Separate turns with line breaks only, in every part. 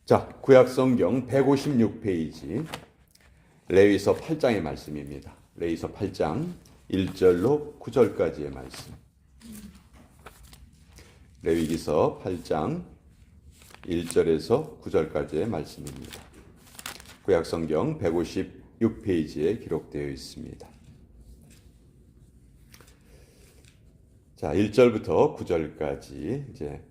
자, 구약성경 156페이지 레위서 8장의 말씀입니다. 레위서 8장 1절로 9절까지의 말씀. 레위기서 8장 1절에서 9절까지의 말씀입니다. 구약성경 156페이지에 기록되어 있습니다. 자, 1절부터 9절까지 이제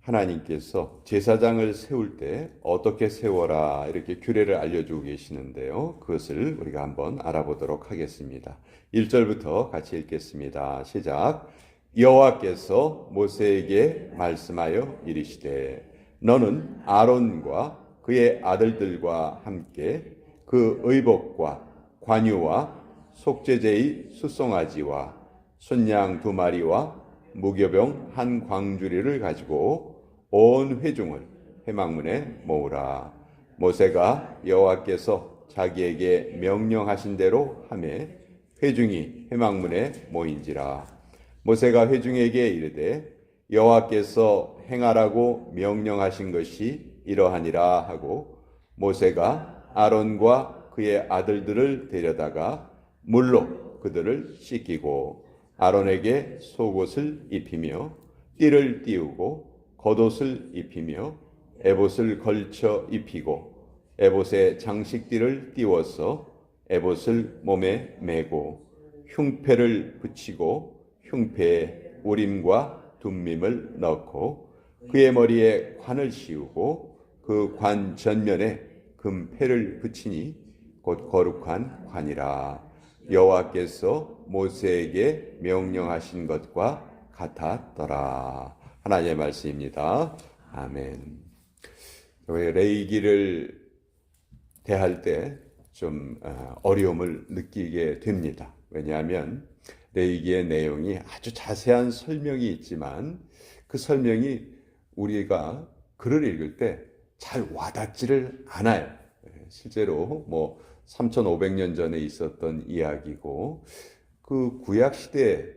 하나님께서 제사장을 세울 때 어떻게 세워라 이렇게 규례를 알려주고 계시는데요. 그것을 우리가 한번 알아보도록 하겠습니다. 1절부터 같이 읽겠습니다. 시작. 여호와께서 모세에게 말씀하여 이르시되 너는 아론과 그의 아들들과 함께 그 의복과 관유와 속죄제의 숫송아지와 순양 2마리와 무교병 한 광주리를 가지고 온 회중을 회막문에 모으라. 모세가 여호와께서 자기에게 명령하신 대로 하매 회중이 회막문에 모인지라. 모세가 회중에게 이르되 여호와께서 행하라고 명령하신 것이 이러하니라 하고 모세가 아론과 그의 아들들을 데려다가 물로 그들을 씻기고 아론에게 속옷을 입히며 띠를 띠우고 겉옷을 입히며 에봇을 걸쳐 입히고 에봇에 장식띠를 띠워서 에봇을 몸에 메고 흉패를 붙이고 흉패에 우림과 둠밈을 넣고 그의 머리에 관을 씌우고 그 관 전면에 금패를 붙이니 곧 거룩한 관이라. 여호와께서 모세에게 명령하신 것과 같았더라. 하나님의 말씀입니다. 아멘. 레위기를 대할 때 좀 어려움을 느끼게 됩니다. 왜냐하면 레위기의 내용이 아주 자세한 설명이 있지만 그 설명이 우리가 글을 읽을 때 잘 와닿지를 않아요. 실제로 3500년 전에 있었던 이야기고 그 구약시대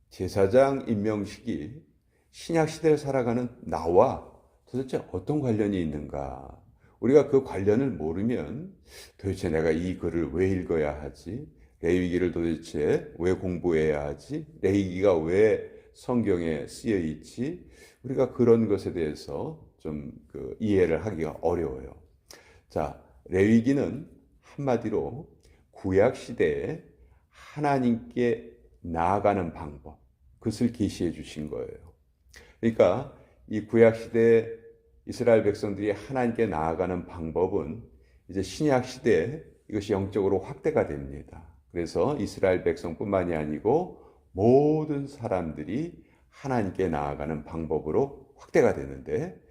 제사장 임명식이 신약시대를 살아가는 나와 도대체 어떤 관련이 있는가. 우리가 그 관련을 모르면 도대체 내가 이 글을 왜 읽어야 하지? 레위기를 도대체 왜 공부해야 하지? 레위기가 왜 성경에 쓰여 있지? 우리가 그런 것에 대해서 좀 이해를 하기가 어려워요. 자, 레위기는 한마디로 구약 시대에 하나님께 나아가는 방법, 그것을 계시해 주신 거예요. 그러니까 이 구약 시대 이스라엘 백성들이 하나님께 나아가는 방법은 이제 신약 시대에 이것이 영적으로 확대가 됩니다. 그래서 이스라엘 백성뿐만이 아니고 모든 사람들이 하나님께 나아가는 방법으로 확대가 되는데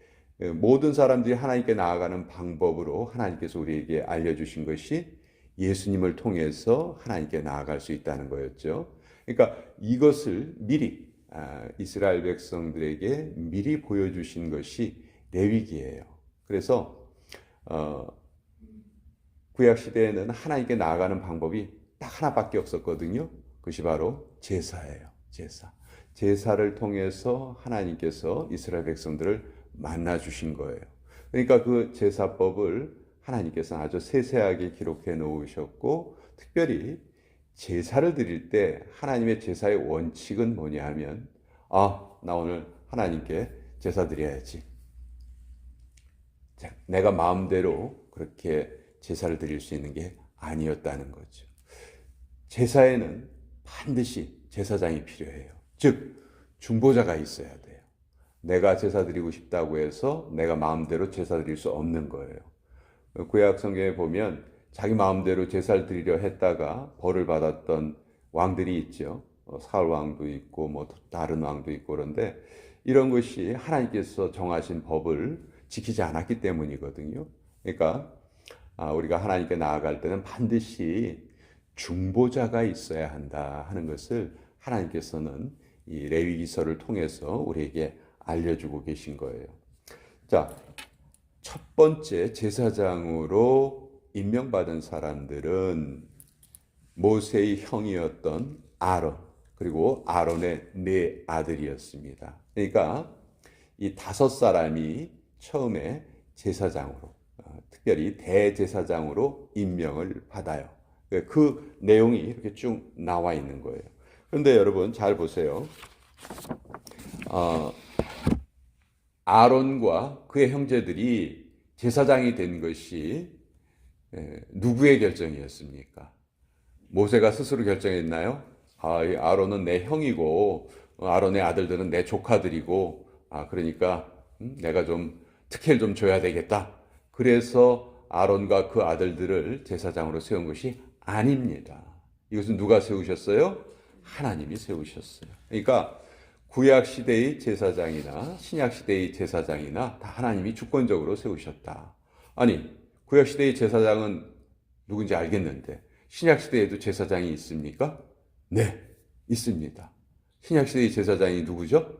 모든 사람들이 하나님께 나아가는 방법으로 하나님께서 우리에게 알려주신 것이 예수님을 통해서 하나님께 나아갈 수 있다는 거였죠. 그러니까 이것을 미리 이스라엘 백성들에게 미리 보여주신 것이 레위기예요. 그래서 구약 시대에는 하나님께 나아가는 방법이 딱 하나밖에 없었거든요. 그것이 바로 제사예요. 제사를 통해서 하나님께서 이스라엘 백성들을 만나 주신 거예요. 그러니까 그 제사법을 하나님께서는 아주 세세하게 기록해 놓으셨고 특별히 제사를 드릴 때 하나님의 제사의 원칙은 뭐냐 하면 나 오늘 하나님께 제사 드려야지. 내가 마음대로 그렇게 제사를 드릴 수 있는 게 아니었다는 거죠. 제사에는 반드시 제사장이 필요해요. 즉 중보자가 있어야 돼요. 내가 제사 드리고 싶다고 해서 내가 마음대로 제사 드릴 수 없는 거예요. 구약 성경에 보면 자기 마음대로 제사를 드리려 했다가 벌을 받았던 왕들이 있죠. 사울 왕도 있고 다른 왕도 있고 그런데 이런 것이 하나님께서 정하신 법을 지키지 않았기 때문이거든요. 그러니까 우리가 하나님께 나아갈 때는 반드시 중보자가 있어야 한다 하는 것을 하나님께서는 이 레위기서를 통해서 우리에게 알려주고 계신 거예요. 자, 첫 번째 제사장으로 임명받은 사람들은 모세의 형이었던 아론, 그리고 아론의 4 아들이었습니다. 그러니까 이 5 사람이 처음에 제사장으로, 특별히 대제사장으로 임명을 받아요. 그 내용이 이렇게 쭉 나와 있는 거예요. 그런데 여러분 잘 보세요. 아론과 그의 형제들이 제사장이 된 것이 누구의 결정이었습니까? 모세가 스스로 결정했나요? 이 아론은 내 형이고 아론의 아들들은 내 조카들이고 그러니까 내가 좀 특혜를 좀 줘야 되겠다. 그래서 아론과 그 아들들을 제사장으로 세운 것이 아닙니다. 이것은 누가 세우셨어요? 하나님이 세우셨어요. 그러니까 구약 시대의 제사장이나 신약 시대의 제사장이나 다 하나님이 주권적으로 세우셨다. 아니, 구약 시대의 제사장은 누군지 알겠는데 신약 시대에도 제사장이 있습니까? 네, 있습니다. 신약 시대의 제사장이 누구죠?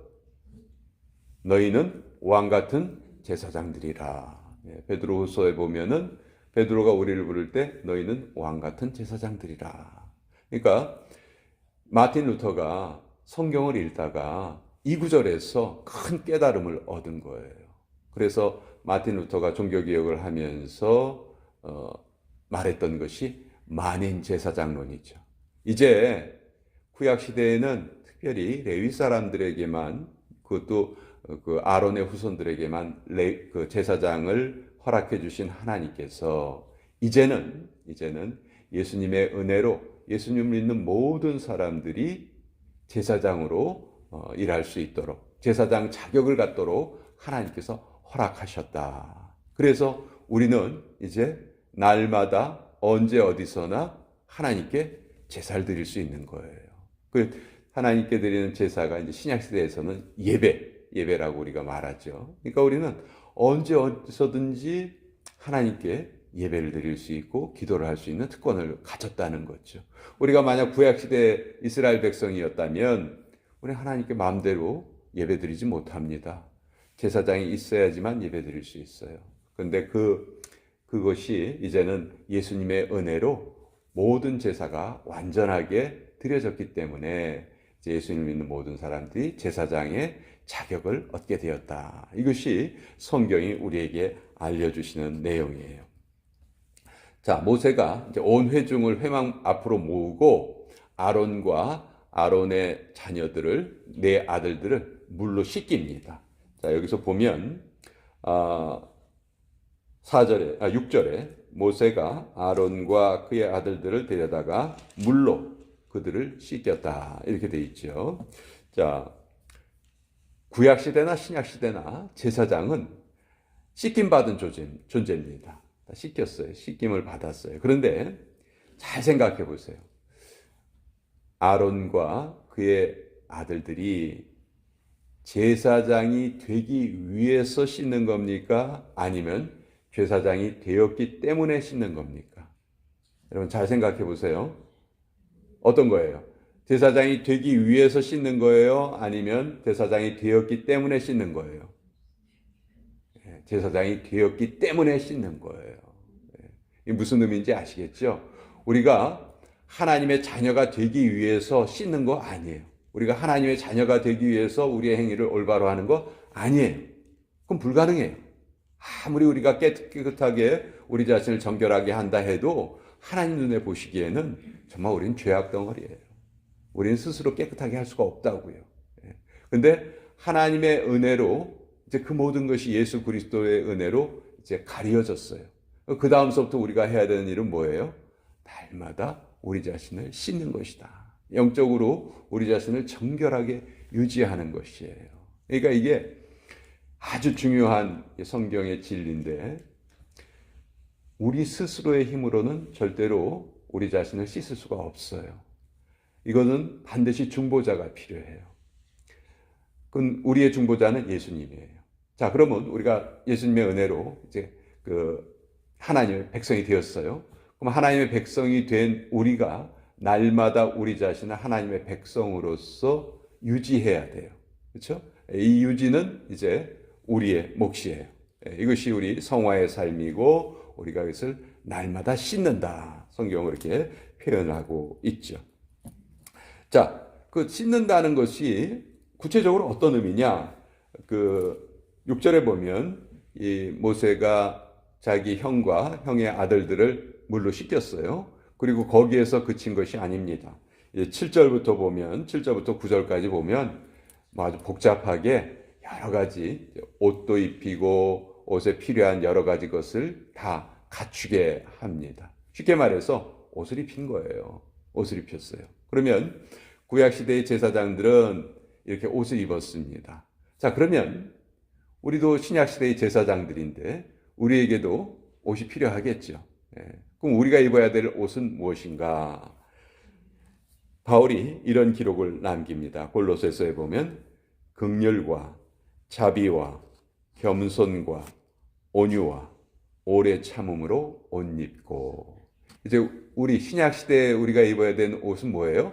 너희는 왕 같은 제사장들이라. 베드로후서에 보면은 베드로가 우리를 부를 때 너희는 왕 같은 제사장들이라. 그러니까 마틴 루터가 성경을 읽다가 이 구절에서 큰 깨달음을 얻은 거예요. 그래서 마틴 루터가 종교개혁을 하면서 말했던 것이 만인 제사장론이죠. 이제 구약 시대에는 특별히 레위 사람들에게만, 그것도 그 아론의 후손들에게만 그 제사장을 허락해 주신 하나님께서 이제는 예수님의 은혜로 예수님을 믿는 모든 사람들이 제사장으로 일할 수 있도록, 제사장 자격을 갖도록 하나님께서 허락하셨다. 그래서 우리는 이제 날마다 언제 어디서나 하나님께 제사를 드릴 수 있는 거예요. 그 하나님께 드리는 제사가 이제 신약 시대에서는 예배라고 우리가 말하죠. 그러니까 우리는 언제 어디서든지 하나님께 예배를 드릴 수 있고 기도를 할 수 있는 특권을 가졌다는 거죠. 우리가 만약 구약 시대 이스라엘 백성이었다면 우리 하나님께 마음대로 예배 드리지 못합니다. 제사장이 있어야지만 예배 드릴 수 있어요. 그런데 그것이 이제는 예수님의 은혜로 모든 제사가 완전하게 드려졌기 때문에 예수님을 믿는 모든 사람들이 제사장의 자격을 얻게 되었다. 이것이 성경이 우리에게 알려주시는 내용이에요. 자, 모세가 이제 온 회중을 회막 앞으로 모으고 아론과 아론의 자녀들을, 네 아들들을 물로 씻깁니다. 자, 여기서 보면 6절에 모세가 아론과 그의 아들들을 데려다가 물로 그들을 씻겼다. 이렇게 돼 있죠. 자, 구약 시대나 신약 시대나 제사장은 씻김 받은 존재입니다. 씻겼어요. 씻김을 받았어요. 그런데 잘 생각해 보세요. 아론과 그의 아들들이 제사장이 되기 위해서 씻는 겁니까? 아니면 제사장이 되었기 때문에 씻는 겁니까? 여러분 잘 생각해 보세요. 어떤 거예요? 제사장이 되기 위해서 씻는 거예요? 아니면 제사장이 되었기 때문에 씻는 거예요? 제사장이 되었기 때문에 씻는 거예요. 이게 무슨 의미인지 아시겠죠? 우리가 하나님의 자녀가 되기 위해서 씻는 거 아니에요. 우리가 하나님의 자녀가 되기 위해서 우리의 행위를 올바로 하는 거 아니에요. 그건 불가능해요. 아무리 우리가 깨끗하게 우리 자신을 정결하게 한다 해도 하나님 눈에 보시기에는 정말 우리는 죄악 덩어리예요. 우리는 스스로 깨끗하게 할 수가 없다고요. 그런데 하나님의 은혜로 이제 그 모든 것이 예수 그리스도의 은혜로 이제 가려졌어요. 그 다음서부터 우리가 해야 되는 일은 뭐예요? 날마다 우리 자신을 씻는 것이다. 영적으로 우리 자신을 정결하게 유지하는 것이에요. 그러니까 이게 아주 중요한 성경의 진리인데 우리 스스로의 힘으로는 절대로 우리 자신을 씻을 수가 없어요. 이거는 반드시 중보자가 필요해요. 그건 우리의 중보자는 예수님이에요. 자, 그러면 우리가 예수님의 은혜로 이제 하나님의 백성이 되었어요. 그럼 하나님의 백성이 된 우리가 날마다 우리 자신을 하나님의 백성으로서 유지해야 돼요. 그렇죠? 이 유지는 이제 우리의 몫이에요. 이것이 우리 성화의 삶이고 우리가 이것을 날마다 씻는다. 성경은 이렇게 표현하고 있죠. 자, 그 씻는다는 것이 구체적으로 어떤 의미냐? 6절에 보면 이 모세가 자기 형과 형의 아들들을 물로 씻겼어요. 그리고 거기에서 그친 것이 아닙니다. 7절부터 보면 7절부터 9절까지 보면 아주 복잡하게 여러 가지 옷도 입히고 옷에 필요한 여러 가지 것을 다 갖추게 합니다. 쉽게 말해서 옷을 입힌 거예요. 옷을 입혔어요. 그러면 구약시대의 제사장들은 이렇게 옷을 입었습니다. 자, 그러면 우리도 신약시대의 제사장들인데 우리에게도 옷이 필요하겠죠. 그럼 우리가 입어야 될 옷은 무엇인가? 바울이 이런 기록을 남깁니다. 골로새서에 보면 긍휼과 자비와 겸손과 온유와 오래 참음으로 옷 입고. 이제 우리 신약 시대에 우리가 입어야 되는 옷은 뭐예요?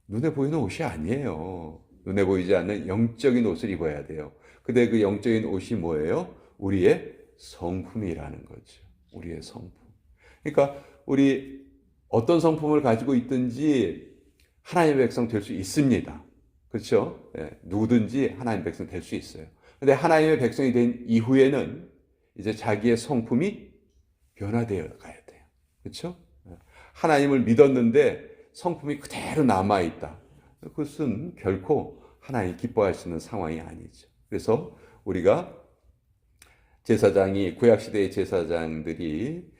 눈에 보이는 옷이 아니에요. 눈에 보이지 않는 영적인 옷을 입어야 돼요. 근데 그 영적인 옷이 뭐예요? 우리의 성품이라는 거죠. 우리의 성품. 그러니까 우리 어떤 성품을 가지고 있든지 하나님의 백성 될 수 있습니다. 그렇죠? 누구든지 하나님의 백성 될 수 있어요. 근데 하나님의 백성이 된 이후에는 이제 자기의 성품이 변화되어 가야 돼요. 그렇죠? 하나님을 믿었는데 성품이 그대로 남아있다. 그것은 결코 하나님 기뻐하시는 상황이 아니죠. 그래서 우리가 제사장이 구약시대의 제사장들이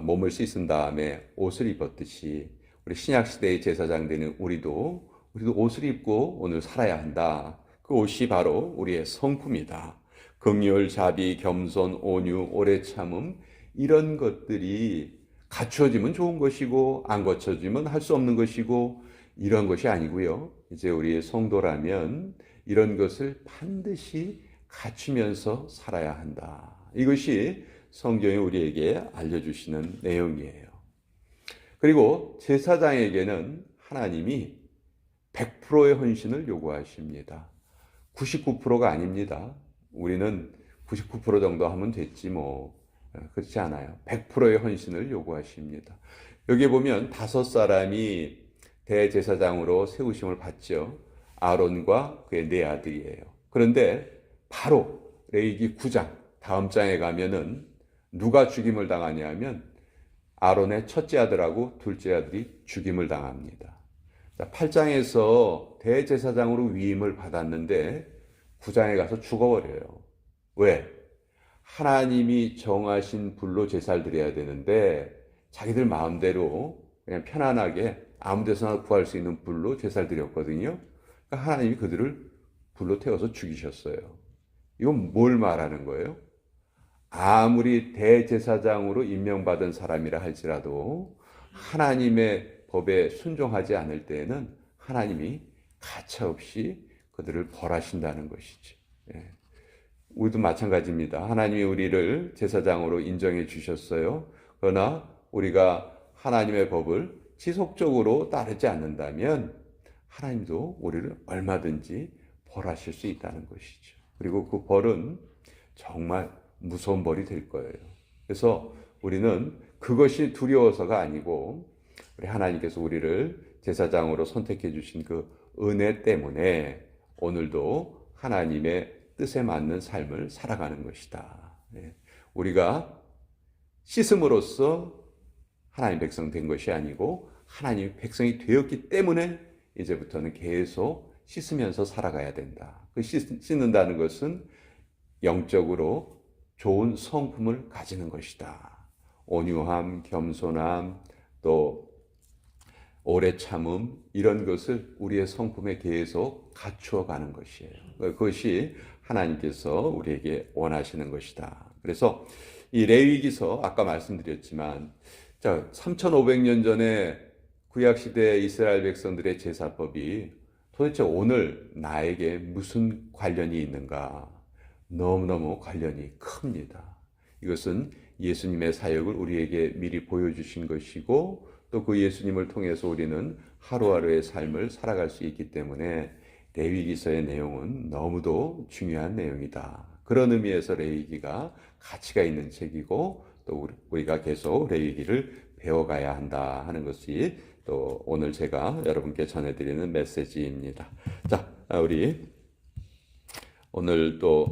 몸을 씻은 다음에 옷을 입었듯이 우리 신약시대의 제사장들은 우리도 옷을 입고 오늘 살아야 한다. 그 옷이 바로 우리의 성품이다. 긍휼, 자비, 겸손, 온유, 오래 참음 이런 것들이 갖추어지면 좋은 것이고 안 갖춰지면 할 수 없는 것이고 이런 것이 아니고요. 이제 우리의 성도라면 이런 것을 반드시 갖추면서 살아야 한다. 이것이 성경이 우리에게 알려주시는 내용이에요. 그리고 제사장에게는 하나님이 100%의 헌신을 요구하십니다. 99%가 아닙니다. 우리는 99% 정도 하면 됐지 뭐. 그렇지 않아요. 100%의 헌신을 요구하십니다. 여기 보면 5사람이 대제사장으로 세우심을 받죠. 아론과 그의 4아들이에요. 그런데 바로 레위기 9장 다음 장에 가면은 누가 죽임을 당하냐면 아론의 첫째 아들하고 둘째 아들이 죽임을 당합니다. 8장에서 대제사장으로 위임을 받았는데 9장에 가서 죽어버려요. 왜? 하나님이 정하신 불로 제사를 드려야 되는데 자기들 마음대로 그냥 편안하게 아무 데서나 구할 수 있는 불로 제사를 드렸거든요. 그러니까 하나님이 그들을 불로 태워서 죽이셨어요. 이건 뭘 말하는 거예요? 아무리 대제사장으로 임명받은 사람이라 할지라도 하나님의 법에 순종하지 않을 때에는 하나님이 가차없이 그들을 벌하신다는 것이죠. 우리도 마찬가지입니다. 하나님이 우리를 제사장으로 인정해 주셨어요. 그러나 우리가 하나님의 법을 지속적으로 따르지 않는다면 하나님도 우리를 얼마든지 벌하실 수 있다는 것이죠. 그리고 그 벌은 정말 무서운 벌이 될 거예요. 그래서 우리는 그것이 두려워서가 아니고 우리 하나님께서 우리를 제사장으로 선택해 주신 그 은혜 때문에 오늘도 하나님의 뜻에 맞는 삶을 살아가는 것이다. 우리가 씻음으로써 하나님 백성 된 것이 아니고 하나님 백성이 되었기 때문에 이제부터는 계속 씻으면서 살아가야 된다. 그 씻는다는 것은 영적으로 좋은 성품을 가지는 것이다. 온유함, 겸손함, 또 오래 참음 이런 것을 우리의 성품에 계속 갖추어 가는 것이에요. 그것이 하나님께서 우리에게 원하시는 것이다. 그래서 이 레위기서 아까 말씀드렸지만 3,500년 전에 구약시대 이스라엘 백성들의 제사법이 도대체 오늘 나에게 무슨 관련이 있는가? 너무너무 관련이 큽니다. 이것은 예수님의 사역을 우리에게 미리 보여주신 것이고 또 그 예수님을 통해서 우리는 하루하루의 삶을 살아갈 수 있기 때문에 레위기서의 내용은 너무도 중요한 내용이다. 그런 의미에서 레위기가 가치가 있는 책이고 또 우리가 계속 레위기를 배워가야 한다 하는 것이 또 오늘 제가 여러분께 전해드리는 메시지입니다. 자, 우리 오늘 또